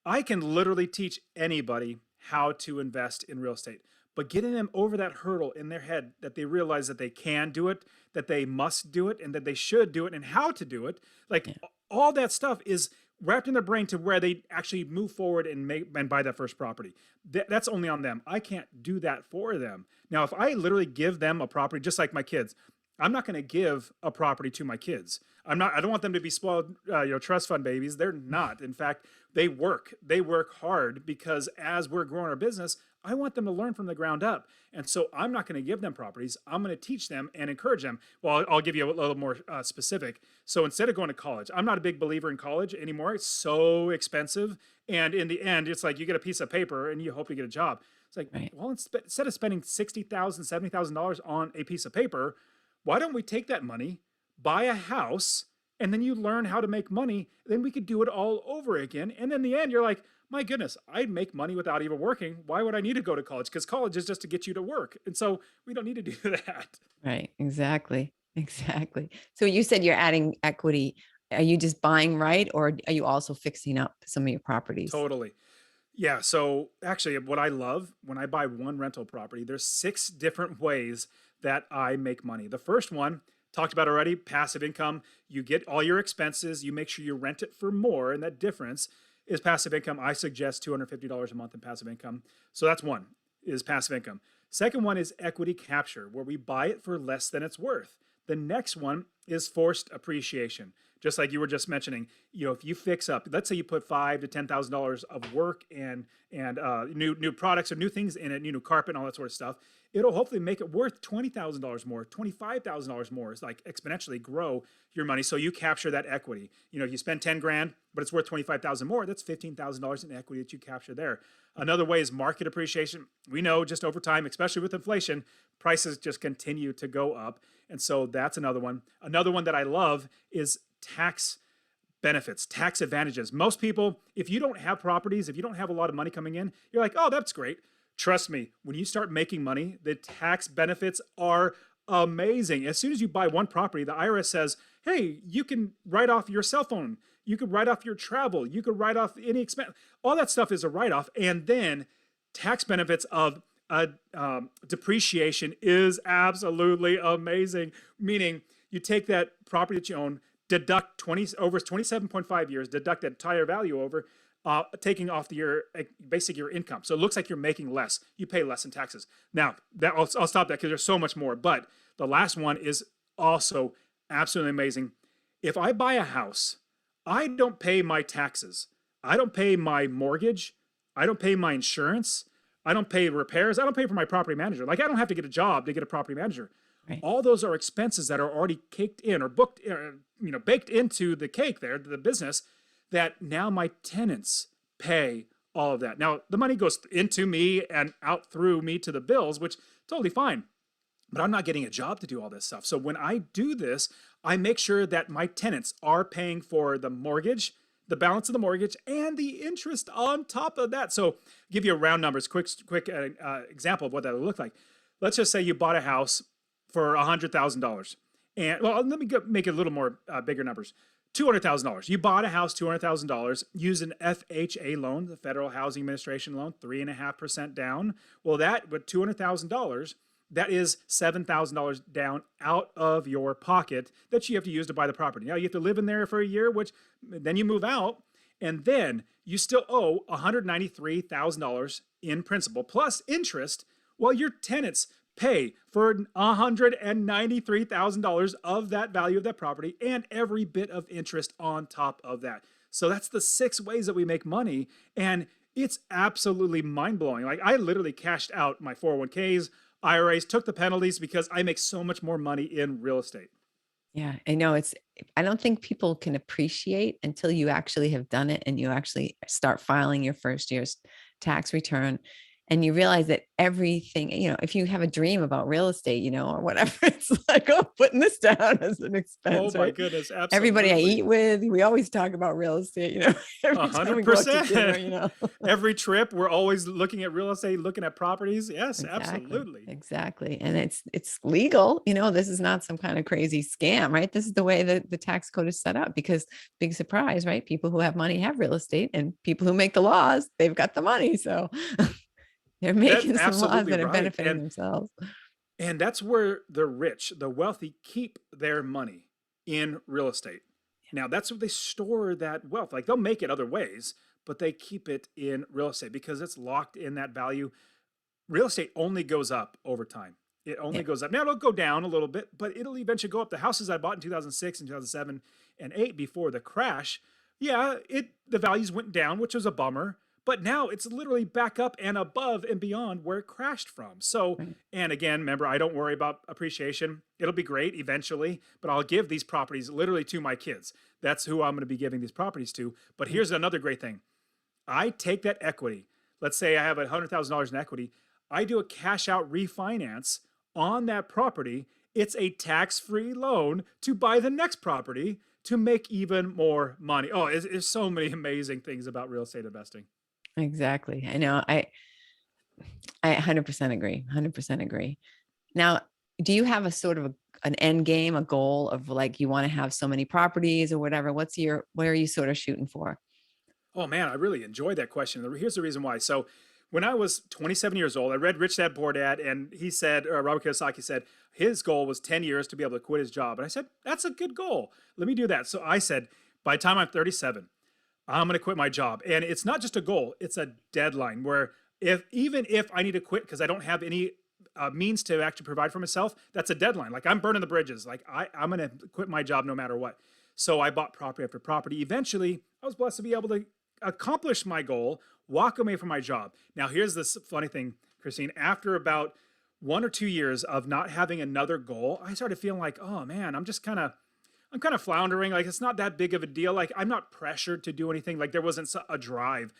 I can literally teach anybody how to invest in real estate, but getting them over that hurdle in their head, that they realize that they can do it, that they must do it, and that they should do it, and how to do it, like Yeah. all that stuff is wrapped in their brain to where they actually move forward and make and buy that first property. That's only on them. I can't do that for them. Now, if I literally give them a property, just like my kids, I'm not going to give a property to my kids. I don't want them to be spoiled, trust fund babies. They're not. In fact, they work hard, because as we're growing our business, I want them to learn from the ground up. And so I'm not going to give them properties. I'm going to teach them and encourage them. Well, I'll give you a little more specific. So instead of going to college, I'm not a big believer in college anymore. It's so expensive. And in the end, it's like you get a piece of paper and you hope to get a job. It's like, Right. well, instead of spending $60,000, $70,000 on a piece of paper, why don't we take that money, buy a house, and then you learn how to make money? Then we could do it all over again. And in the end, you're like, my goodness, I'd make money without even working. Why would I need to go to college? Because college is just to get you to work. And so we don't need to do that. Right. Exactly. Exactly. So you said you're adding equity. Are you just buying right, or are you also fixing up some of your properties? Totally. Yeah, so actually what I love when I buy one rental property, there's six different ways that I make money. The first one, talked about already, passive income. You get all your expenses, you make sure you rent it for more, and that difference is passive income. I suggest $250 a month in passive income. So that's one, is passive income. Second one is equity capture, where we buy it for less than it's worth. The next one is forced appreciation. Just like you were just mentioning, if you fix up, let's say you put $5,000 to $10,000 of work and new products or new things in it, new carpet and all that sort of stuff, it'll hopefully make it worth $20,000 more, $25,000 more. It's like exponentially grow your money, so you capture that equity. You spend 10 grand, but it's worth 25,000 more. That's $15,000 in equity that you capture there. Another way is market appreciation. We know just over time, especially with inflation, prices just continue to go up, and so that's another one. Another one that I love is tax benefits, tax advantages. Most people, if you don't have properties, if you don't have a lot of money coming in, you're like, oh, that's great. Trust me, when you start making money, the tax benefits are amazing. As soon as you buy one property, the IRS says, hey, you can write off your cell phone. You could write off your travel. You could write off any expense. All that stuff is a write off. And then tax benefits of depreciation is absolutely amazing. Meaning you take that property that you own, deduct 20 over 27.5 years, deduct the entire value over, taking off your basic your income. So it looks like you're making less. You pay less in taxes. Now that I'll stop that because there's so much more. But the last one is also absolutely amazing. If I buy a house, I don't pay my taxes. I don't pay my mortgage. I don't pay my insurance. I don't pay repairs. I don't pay for my property manager. Like I don't have to get a job to get a property manager. Right. All those are expenses that are already caked in or booked, baked into the cake there, the business, that now my tenants pay all of that. Now, the money goes into me and out through me to the bills, which totally fine. But I'm not getting a job to do all this stuff. So when I do this, I make sure that my tenants are paying for the mortgage, the balance of the mortgage, and the interest on top of that. So give you a round numbers, quick example of what that would look like. Let's just say you bought a house for $100,000. And well, let me make it a little more bigger numbers. $200,000. You bought a house, $200,000, use an FHA loan, the Federal Housing Administration loan, 3.5% down. Well, that with $200,000, that is $7,000 down out of your pocket that you have to use to buy the property. Now you have to live in there for a year, which then you move out, and then you still owe $193,000 in principal plus interest, while your tenants pay for $193,000 of that value of that property and every bit of interest on top of that. So that's the six ways that we make money. And it's absolutely mind blowing. Like I literally cashed out my 401ks, IRAs, took the penalties because I make so much more money in real estate. Yeah, I know I don't think people can appreciate until you actually have done it and you actually start filing your first year's tax return. And you realize that everything, if you have a dream about real estate, or whatever, it's like, oh, putting this down as an Oh expense, my right? goodness, Everybody I absolutely. eat with, we always talk about real estate, A every time hundred we go out to dinner, percent. Every trip, we're always looking at real estate, looking at properties. Yes, Exactly. absolutely. Exactly. And it's legal. This is not some kind of crazy scam, right? This is the way that the tax code is set up because big surprise, right? People who have money have real estate and people who make the laws, they've got the money. So they're That's making some laws absolutely that are right. benefiting themselves. And that's where the rich, the wealthy keep their money in real estate. Now, that's where they store that wealth. Like they'll make it other ways, but they keep it in real estate because it's locked in that value. Real estate only goes up over time. It only Yeah. goes up. Now it'll go down a little bit, but it'll eventually go up. The houses I bought in 2006 and 2007 and 8 before the crash, yeah, the values went down, which was a bummer, but now it's literally back up and above and beyond where it crashed from. So, Right. and again, remember, I don't worry about appreciation. It'll be great eventually, but I'll give these properties literally to my kids. That's who I'm going to be giving these properties to. But Right. here's another great thing. I take that equity. Let's say I have $100,000 in equity. I do a cash out refinance on that property. It's a tax free loan to buy the next property to make even more money. Oh, there's so many amazing things about real estate investing. Exactly. I know. I 100% agree. 100% agree. Now, do you have a sort of an end game, a goal of like you want to have so many properties or whatever? Where are you sort of shooting for? Oh man, I really enjoyed that question. Here's the reason why. So, when I was 27 years old, I read Rich Dad Poor Dad, and he said, Robert Kiyosaki said, his goal was 10 years to be able to quit his job. And I said, that's a good goal. Let me do that. So I said, by the time I'm 37, I'm going to quit my job. And it's not just a goal, it's a deadline where even if I need to quit because I don't have any means to actually provide for myself, that's a deadline. Like I'm burning the bridges. Like I'm going to quit my job no matter what. So I bought property after property. Eventually, I was blessed to be able to accomplish my goal, walk away from my job. Now, here's this funny thing, Christine. After about 1 or 2 years of not having another goal, I started feeling like, oh man, I'm kind of floundering. Like it's not that big of a deal. Like I'm not pressured to do anything. Like there wasn't a drive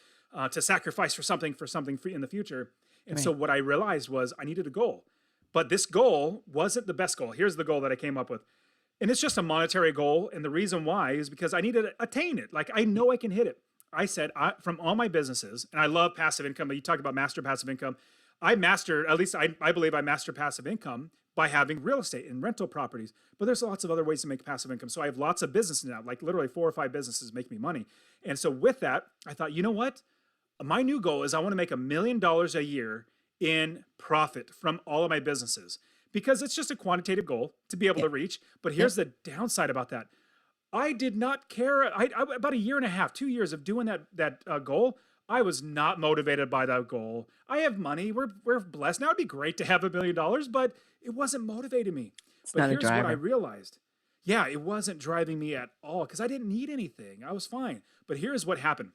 to sacrifice for something in the future. And so Right. what I realized was I needed a goal, but this goal wasn't the best goal. Here's the goal that I came up with, and it's just a monetary goal. And the reason why is because I need to attain it. Like I know I can hit it. I said from all my businesses, and I love passive income. But you talk about master passive income. I master, at least I believe I master passive income by having real estate and rental properties. But there's lots of other ways to make passive income. So I have lots of businesses now, like literally 4 or 5 businesses make me money. And so with that, I thought, you know what? My new goal is I want to make $1 million a year in profit from all of my businesses because it's just a quantitative goal to be able Yep. to reach. But Yep. here's the downside about that. I did not care. About a year and a half, 2 years of doing that goal. I was not motivated by that goal. I have money. We're blessed. Now it'd be great to have $1 million, but it wasn't motivating me. It's But not a here's what I driver. realized. Yeah, it wasn't driving me at all because I didn't need anything. I was fine. But here's what happened.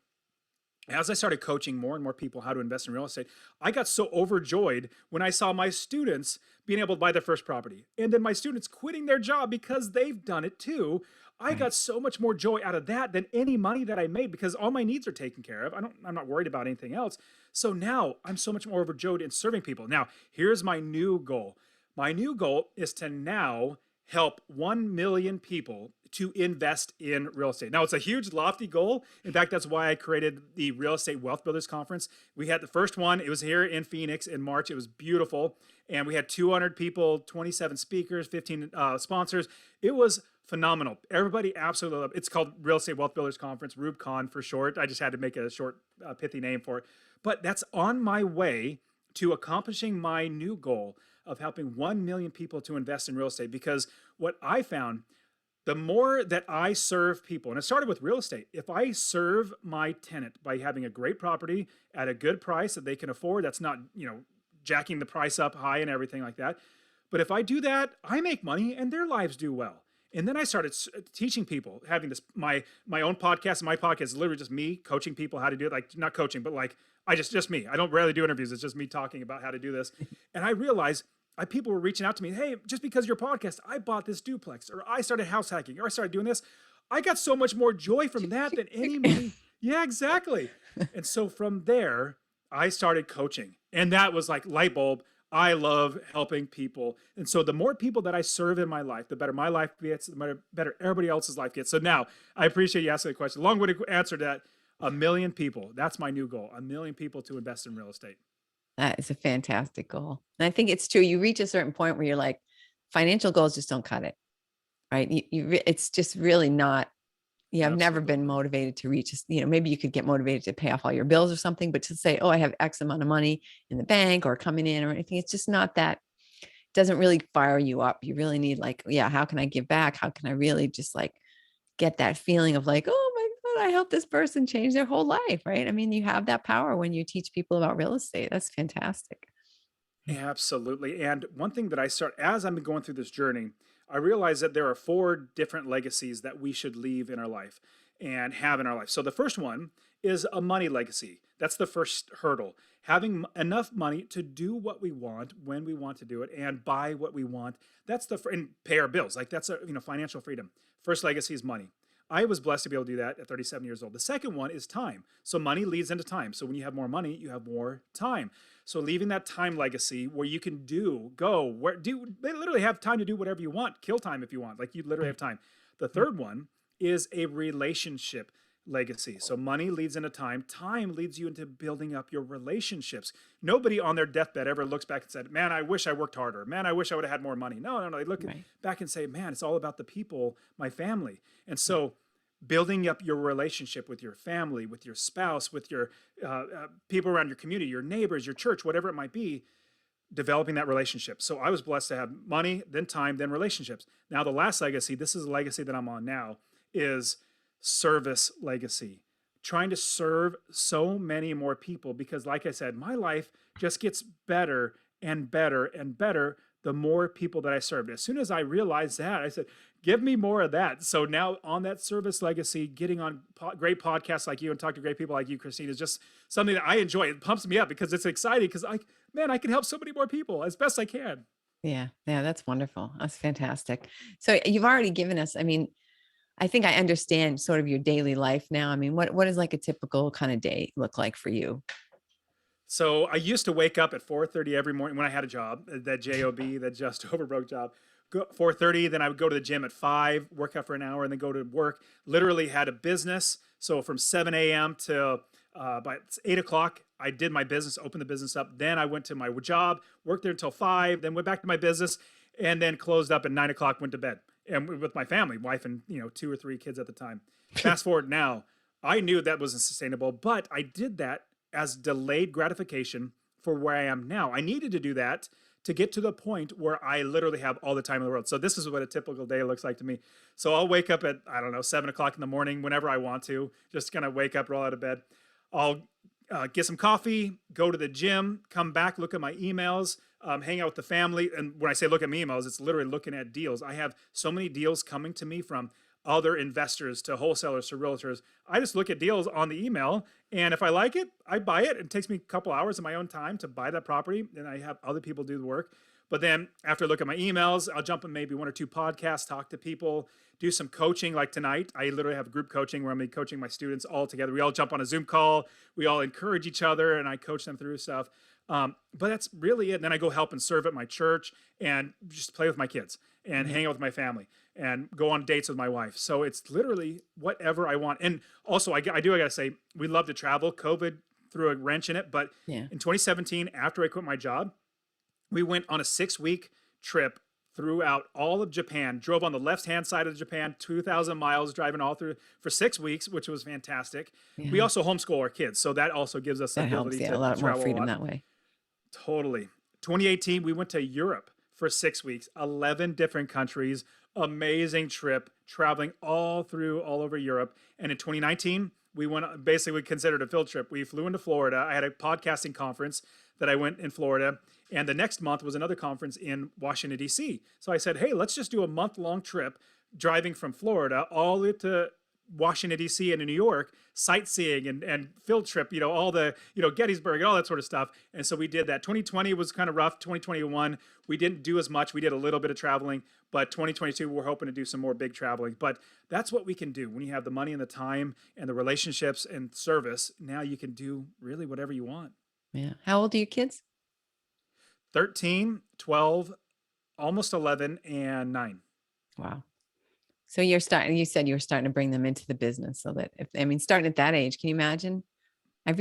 As I started coaching more and more people how to invest in real estate, I got so overjoyed when I saw my students being able to buy their first property and then my students quitting their job because they've done it too. I Right. got so much more joy out of that than any money that I made because all my needs are taken care of. I'm not worried about anything else. So now I'm so much more overjoyed in serving people. Now, here's my new goal. My new goal is to now help 1 million people to invest in real estate. Now, it's a huge, lofty goal. In fact, that's why I created the Real Estate Wealth Builders Conference. We had the first one, it was here in Phoenix in March. It was beautiful. And we had 200 people, 27 speakers, 15 sponsors. It was phenomenal. Everybody absolutely loved it. It's called Real Estate Wealth Builders Conference, RubeCon for short. I just had to make a short, pithy name for it. But that's on my way to accomplishing my new goal of helping 1 million people to invest in real estate. Because what I found, the more that I serve people, and it started with real estate, if I serve my tenant by having a great property at a good price that they can afford, that's not, jacking the price up high and everything like that. But if I do that, I make money and their lives do well. And then I started teaching people, having this my own podcast. My podcast is literally just me coaching people how to do it. Like not coaching, but like I just me. I don't rarely do interviews. It's just me talking about how to do this. And I realized people were reaching out to me. Hey, just because of your podcast, I bought this duplex, or I started house hacking, or I started doing this. I got so much more joy from that than any money. Yeah, exactly. And so from there, I started coaching, and that was like light bulb. I love helping people. And so the more people that I serve in my life, the better my life gets, the better everybody else's life gets. So now I appreciate you asking the question. Long-winded answer to that. 1 million people. That's my new goal. 1 million people to invest in real estate. That is a fantastic goal. And I think it's true. You reach a certain point where you're like, financial goals just don't cut it, right? It's just really not. Yeah, I've never been Absolutely. motivated to reach, maybe you could get motivated to pay off all your bills or something, but to say, oh, I have X amount of money in the bank or coming in or anything, it's just not that, doesn't really fire you up. You really need like, yeah, how can I give back? How can I really just like get that feeling of like, oh my God, I helped this person change their whole life, right? I mean, you have that power when you teach people about real estate. That's fantastic. Absolutely. And one thing that as I'm going through this journey, I realized that there are 4 different legacies that we should leave in our life. and have in our life. So the first one is a money legacy. That's the first hurdle. Having enough money to do what we want when we want to do it and buy what we want. That's and pay our bills. Like that's a financial freedom. First legacy is money. I was blessed to be able to do that at 37 years old. The second one is time. So money leads into time. So when you have more money, you have more time. So leaving that time legacy where you can they literally have time to do whatever you want, kill time if you want. Like you literally have time. The third one is a relationship legacy. So money leads into time. Time leads you into building up your relationships. Nobody on their deathbed ever looks back and said, man, I wish I worked harder. Man, I wish I would have had more money. No, no, no. They look Right. back and say, man, it's all about the people, my family. And so building up your relationship with your family, with your spouse, with your people around your community, your neighbors, your church, whatever it might be, developing that relationship. So I was blessed to have money, then time, then relationships. Now the last legacy, this is a legacy that I'm on now, is service legacy. Trying to serve so many more people because like I said, my life just gets better and better and better the more people that I served. As soon as I realized that, I said, give me more of that. So now on that service legacy, getting on great podcasts like you and talk to great people like you, Christine, is just something that I enjoy. It pumps me up because it's exciting because I can help so many more people as best I can. Yeah. Yeah. That's wonderful. That's fantastic. So you've already given us, I mean, I think I understand sort of your daily life now. I mean, what does like a typical kind of day look like for you? So I used to wake up at 4:30 every morning when I had a job, that job, that just overbroke job. 4:30, then I would go to the gym at 5, work out for an hour, and then go to work. Literally had a business. So from 7 a.m. to by 8 o'clock, I did my business, opened the business up. Then I went to my job, worked there until 5, then went back to my business, and then closed up at 9 o'clock, went to bed. And with my family, wife and 2 or 3 kids at the time. Fast forward now, I knew that wasn't sustainable, but I did that as delayed gratification for where I am now. I needed to do that to get to the point where I literally have all the time in the world. So this is what a typical day looks like to me. So I'll wake up at, I don't know, 7 o'clock in the morning, whenever I want to, just kind of wake up, roll out of bed. I'll get some coffee, go to the gym, come back, look at my emails, hang out with the family. And when I say look at my emails, it's literally looking at deals. I have so many deals coming to me from other investors to wholesalers to realtors. I just look at deals on the email, and if I like it, I buy it. It takes me a couple hours of my own time to buy that property, and I have other people do the work. But then after I look at my emails, I'll jump in maybe 1 or 2 podcasts, talk to people, do some coaching. Like tonight, I literally have group coaching where I'm gonna be coaching my students all together. We all jump on a Zoom call, we all encourage each other, and I coach them through stuff. But that's really it. And then I go help and serve at my church and just play with my kids and hang out with my family and go on dates with my wife. So it's literally whatever I want. And also, I gotta say, we love to travel. COVID threw a wrench in it. But Yeah. in 2017, after I quit my job, we went on a 6-week trip throughout all of Japan, drove on the left-hand side of Japan, 2,000 miles driving all through for 6 weeks, which was fantastic. We Yeah. also homeschool our kids. So that also gives us the That helps. ability Yeah. A to lot more travel a freedom lot. that way. Totally. 2018, we went to Europe for 6 weeks, 11 different countries, amazing trip, traveling all over Europe. And in 2019, we went basically considered a field trip. We flew into Florida. I had a podcasting conference that I went in Florida. And the next month was another conference in Washington, D.C. So I said, hey, let's just do a month-long trip driving from Florida all the way to Washington, D.C. and in New York, sightseeing and field trip, all the, Gettysburg and all that sort of stuff. And so we did that. 2020 was kind of rough. 2021, we didn't do as much. We did a little bit of traveling, but 2022, we're hoping to do some more big traveling. But that's what we can do when you have the money and the time and the relationships and service. Now you can do really whatever you want. Yeah. How old are your kids? 13, 12, almost 11, and 9. Wow. So you said you were starting to bring them into the business so that starting at that age, can you imagine? I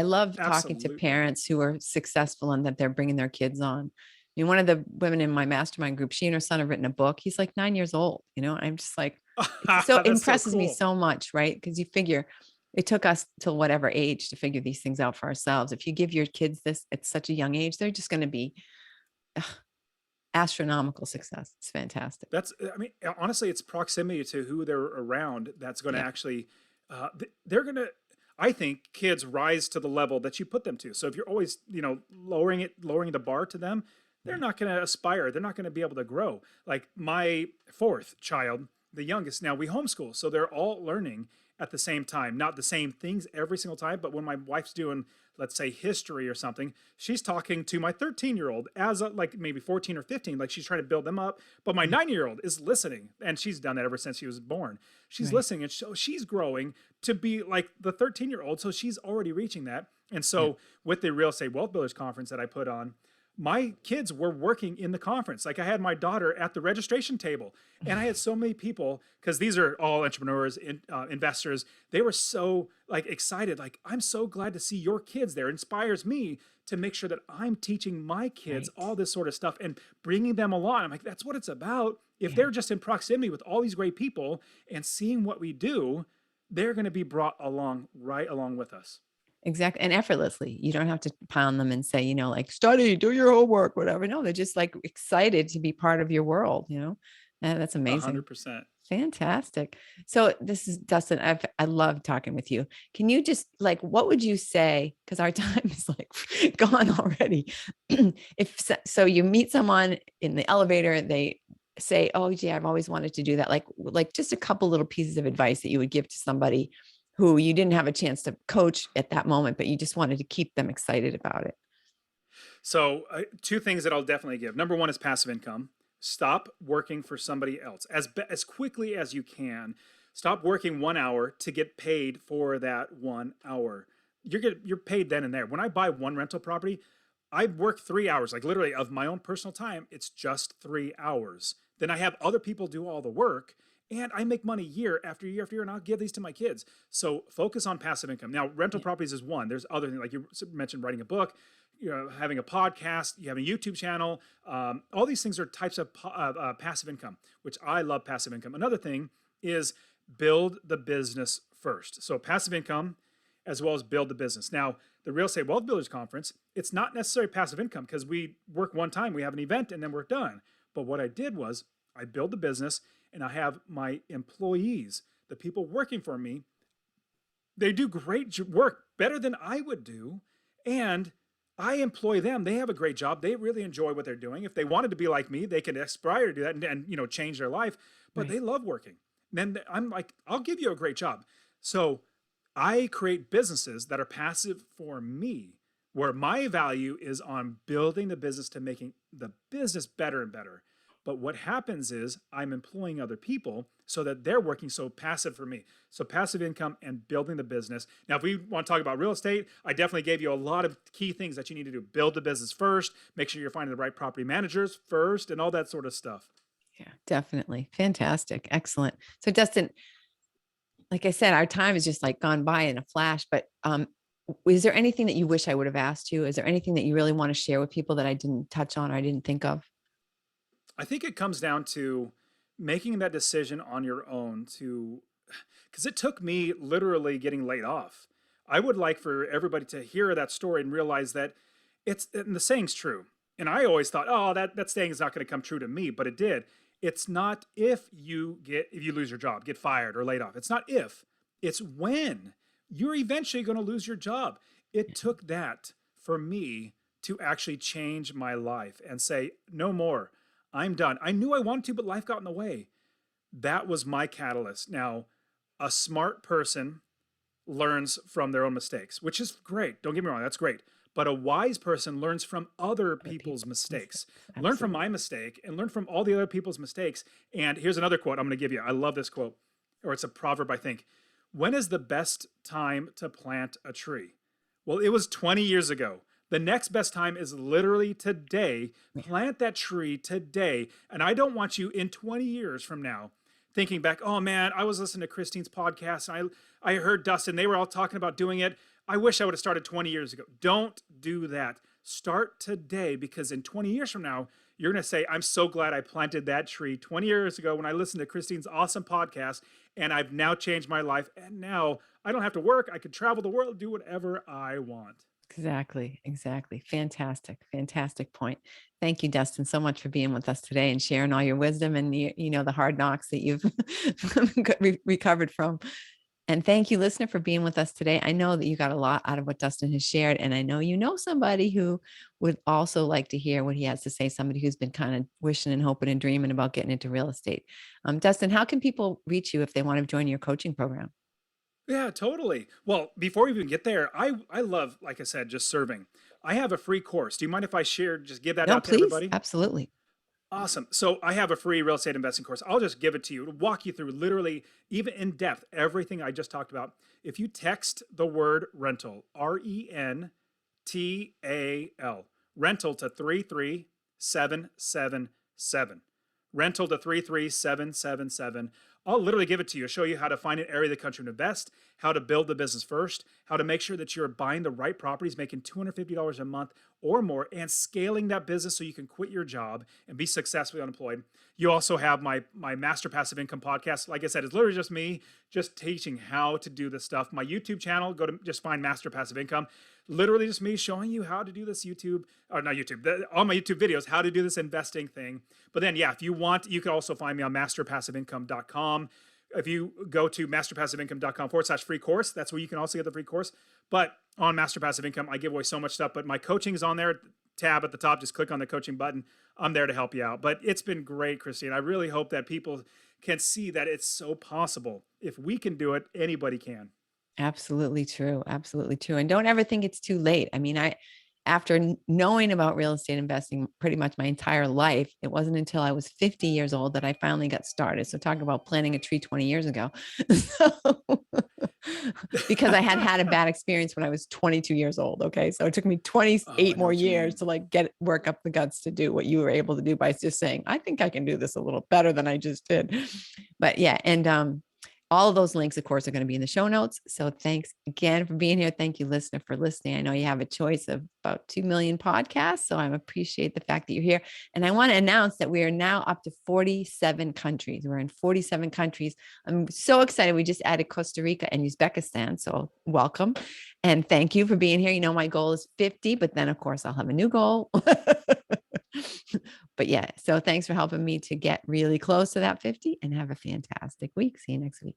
love talking to Absolutely. parents who are successful and that they're bringing their kids on. I mean, one of the women in my mastermind group, she and her son have written a book. He's like 9 years old, I'm just like, it That's so impresses me cool. so much, right? Because you figure it took us till whatever age to figure these things out for ourselves. If you give your kids this at such a young age, they're just going to be ugh, astronomical success. It's fantastic. Honestly, it's proximity to who they're around that's going to Yeah. actually, they're going to, I think kids rise to the level that you put them to. So if you're always, lowering the bar to them, they're Yeah. not going to aspire. They're not going to be able to grow. Like my fourth child, the youngest. Now we homeschool, so they're all learning at the same time, not the same things every single time. But when my wife's doing, let's say, history or something, she's talking to my 13-year-old as a, like maybe 14 or 15, like she's trying to build them up. But my Right. 9-year-old is listening, and she's done that ever since she was born. She's Right. listening, and so she's growing to be like the 13-year-old. So she's already reaching that. And Yeah. so with the Real Estate Wealth Builders Conference that I put on, my kids were working in the conference. Like I had my daughter at the registration table, and I had so many people because these are all entrepreneurs, investors. They were so like excited. Like I'm so glad to see your kids there. It inspires me to make sure that I'm teaching my kids Right. all this sort of stuff and bringing them along. I'm like, that's what it's about. If Yeah. they're just in proximity with all these great people and seeing what we do, they're going to be brought along right along with us. Exactly. And effortlessly. You don't have to pound them and say, like, study, do your homework, whatever. No, they're just like excited to be part of your world. And that's A amazing. hundred percent. Fantastic. So this is Dustin. I love talking with you. Can you just like, what would you say? Because our time is like gone already. If so, you meet someone in the elevator, they say, "Oh, gee, I've always wanted to do that." Like just a couple little pieces of advice that you would give to somebody who you didn't have a chance to coach at that moment, but you just wanted to keep them excited about it. So, two things that I'll definitely give. Number one is passive income. Stop working for somebody else as quickly as you can. Stop working 1 hour to get paid for that 1 hour. You're paid then and there. When I buy one rental property, I work 3 hours, like literally of my own personal time. It's just 3 hours. Then I have other people do all the work, and I make money year after year after year, and I'll give these to my kids. So focus on passive income. Now, rental Yeah. properties is one. There's other things like you mentioned, writing a book, having a podcast, you have a YouTube channel. All these things are types of passive income, which I love passive income. Another thing is build the business first. So passive income as well as build the business. Now, the Real Estate Wealth Builders Conference, it's not necessarily passive income because we work one time, we have an event, and then we're done. But what I did was I build the business and I have my employees, the people working for me, they do great work, better than I would do. And I employ them. They have a great job. They really enjoy what they're doing. If they wanted to be like me, they could aspire to do that and change their life. But Right. they love working. Then I'm like, I'll give you a great job. So I create businesses that are passive for me, where my value is on building the business to making the business better and better. But what happens is I'm employing other people so that they're working so passive for me. So passive income and building the business. Now, if we want to talk about real estate, I definitely gave you a lot of key things that you need to do. Build the business first, make sure you're finding the right property managers first, and all that sort of stuff. Yeah, definitely. Fantastic. Excellent. So Dustin, like I said, our time has just like gone by in a flash, but is there anything that you wish I would have asked you? Is there anything that you really want to share with people that I didn't touch on or I didn't think of? I think it comes down to making that decision on your own to, because it took me literally getting laid off. I would like for everybody to hear that story and realize that and the saying's true. And I always thought, oh, that saying is not going to come true to me, but it did. It's not if you lose your job, get fired or laid off. It's not if, it's when you're eventually going to lose your job. It took that for me to actually change my life and say, no more. I'm done. I knew I wanted to, but life got in the way. That was my catalyst. Now, a smart person learns from their own mistakes, which is great. Don't get me wrong, that's great. But a wise person learns from other Other people's people's mistakes. mistakes. Learn from Absolutely. my mistake and learn from all the other people's mistakes. And here's another quote I'm going to give you. I love this quote, or it's a proverb, I think. When is the best time to plant a tree? Well, it was 20 years ago. The next best time is literally today. Yeah. Plant that tree today. And I don't want you in 20 years from now thinking back, oh man, I was listening to Christine's podcast and I heard Dustin, they were all talking about doing it. I wish I would have started 20 years ago. Don't do that. Start today because in 20 years from now, you're going to say, I'm so glad I planted that tree 20 years ago when I listened to Christine's awesome podcast and I've now changed my life. And now I don't have to work. I can travel the world, do whatever I want. Exactly. Exactly. Fantastic. Fantastic point. Thank you, Dustin, so much for being with us today and sharing all your wisdom and the hard knocks that you've recovered from. And thank you, listener, for being with us today. I know that you got a lot out of what Dustin has shared. And I know you know somebody who would also like to hear what he has to say, somebody who's been kind of wishing and hoping and dreaming about getting into real estate. Dustin, how can people reach you if they want to join your coaching program? Yeah, totally. Well, before we even get there, I love, like I said, just serving. I have a free course. Do you mind if I share, just give that No, out to please. everybody? Absolutely. Awesome. So I have a free real estate investing course. I'll just give it to you to walk you through literally, even in depth, everything I just talked about. If you text the word rental, RENTAL, rental to 33777, rental to 33777. I'll literally give it to you, show you how to find an area of the country to invest, how to build the business first, how to make sure that you're buying the right properties, making $250 a month or more, and scaling that business so you can quit your job and be successfully unemployed. You also have my Master Passive Income podcast. Like I said, it's literally just me just teaching how to do this stuff. My YouTube channel, go to just find Master Passive Income. Literally just me showing you how to do this YouTube, or not YouTube, all my YouTube videos, how to do this investing thing. But then, yeah, if you want, you can also find me on masterpassiveincome.com. If you go to masterpassiveincome.com/free course, that's where you can also get the free course. But on Master Passive Income, I give away so much stuff, but my coaching is on there, tab at the top. Just click on the coaching button. I'm there to help you out. But it's been great, Christine. I really hope that people can see that it's so possible. If we can do it, anybody can. Absolutely true. Absolutely true. And don't ever think it's too late. I mean, after knowing about real estate investing pretty much my entire life, it wasn't until I was 50 years old that I finally got started. So talk about planting a tree 20 years ago. So, because I had had a bad experience when I was 22 years old. Okay. So it took me Oh, I 28 know more what you years mean. to like work up the guts to do what you were able to do by just saying, I think I can do this a little better than I just did. But yeah. And, all of those links, of course, are going to be in the show notes. So thanks again for being here. Thank you, listener, for listening. I know you have a choice of about 2 million podcasts. So I appreciate the fact that you're here. And I want to announce that we are now up to 47 countries. We're in 47 countries. I'm so excited. We just added Costa Rica and Uzbekistan. So welcome. And thank you for being here. You know, my goal is 50, but then, of course, I'll have a new goal. But yeah, so thanks for helping me to get really close to that 50 and have a fantastic week. See you next week.